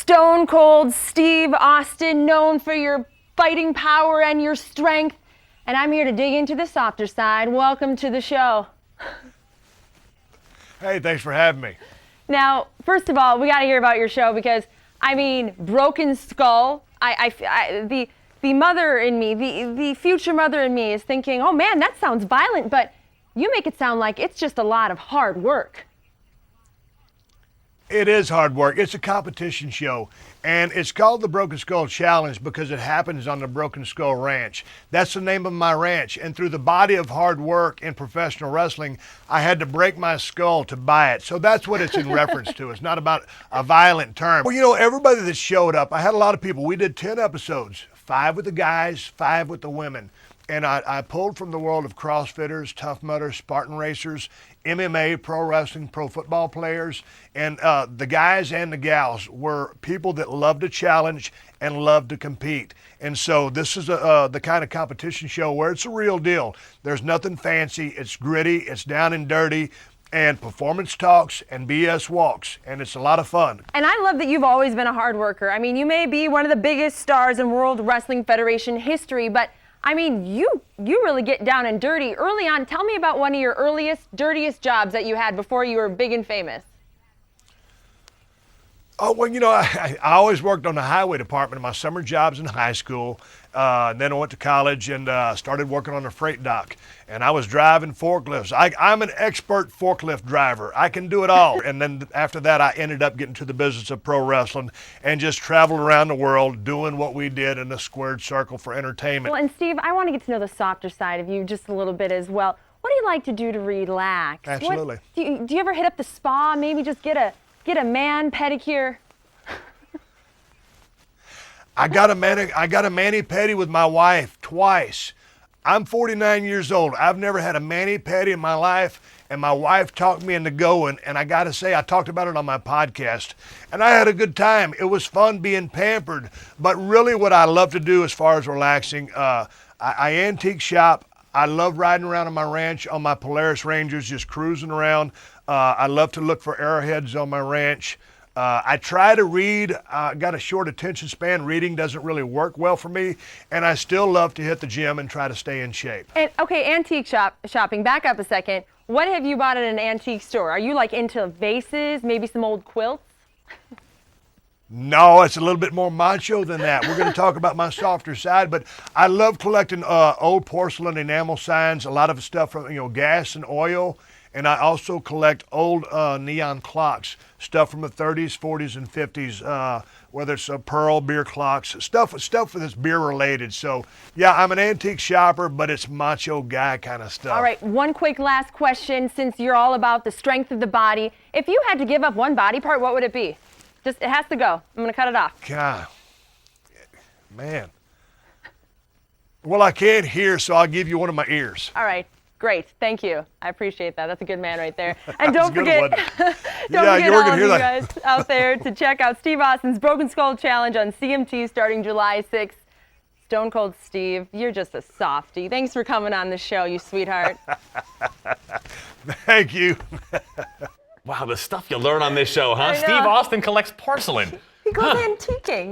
Stone Cold Steve Austin, known for your fighting power and your strength. And I'm here to dig into the softer side. Welcome to the show. Hey, thanks for having me. Now, first of all, we got to hear about your show because, I mean, Broken Skull, the mother in me, the future mother in me is thinking, oh man, that sounds violent, but you make it sound like it's just a lot of hard work. It is hard work. It's a competition show, and it's called the Broken Skull Challenge because it happens on the Broken Skull Ranch. That's the name of my ranch, and through the body of hard work in professional wrestling, I had to break my skull to buy it. So that's what it's in reference to. It's not about a violent term. Well, you know, everybody that showed up, I had a lot of people. We did 10 episodes, 5 with the guys, 5 with the women. And I pulled from the world of CrossFitters, Tough Mudders, Spartan racers, MMA, pro wrestling, pro football players. And the guys and the gals were people that loved to challenge and loved to compete. And so this is the kind of competition show where it's a real deal. There's nothing fancy. It's gritty. It's down and dirty. And performance talks and BS walks, and it's a lot of fun. And I love that you've always been a hard worker. I mean, you may be one of the biggest stars in World Wrestling Federation history, but I mean, you really get down and dirty early on. Tell me about one of your earliest, dirtiest jobs that you had before you were big and famous. Oh, well, you know, I always worked on the highway department in my summer jobs in high school. Then I went to college and started working on the freight dock. And I was driving forklifts. I'm an expert forklift driver. I can do it all. And then after that, I ended up getting to the business of pro wrestling and just traveled around the world doing what we did in a squared circle for entertainment. Well, and Steve, I want to get to know the softer side of you just a little bit as well. What do you like to do to relax? Absolutely. Do you ever hit up the spa, maybe just get a man pedicure? I got a mani-pedi with my wife twice. I'm 49 years old. I've never had a mani-pedi in my life, and my wife talked me into going, and I got to say, I talked about it on my podcast, and I had a good time. It was fun being pampered, but really what I love to do as far as relaxing, I antique shop. I love riding around on my ranch on my Polaris Rangers, just cruising around. I love to look for arrowheads on my ranch. I try to read. Got a short attention span. Reading doesn't really work well for me, and I still love to hit the gym and try to stay in shape. And okay, antique shopping. Back up a second. What have you bought at an antique store? Are you like into vases, maybe some old quilts? No, it's a little bit more macho than that. We're going to talk about my softer side, but I love collecting old porcelain enamel signs, a lot of stuff from gas and oil. And I also collect old neon clocks, stuff from the 30s, 40s, and 50s, whether it's pearl beer clocks, stuff that's beer related. So yeah, I'm an antique shopper, but it's macho guy kind of stuff. All right, one quick last question, since you're all about the strength of the body. If you had to give up one body part, what would it be? It has to go. I'm gonna cut it off. God, man. Well, I can't hear, so I'll give you one of my ears. All right. Great, thank you. I appreciate that. That's a good man right there. And don't forget, all of you guys out there to check out Steve Austin's Broken Skull Challenge on CMT starting July 6th. Stone Cold Steve, you're just a softie. Thanks for coming on the show, you sweetheart. Thank you. Wow, the stuff you learn on this show, huh? Steve Austin collects porcelain. He goes antiquing.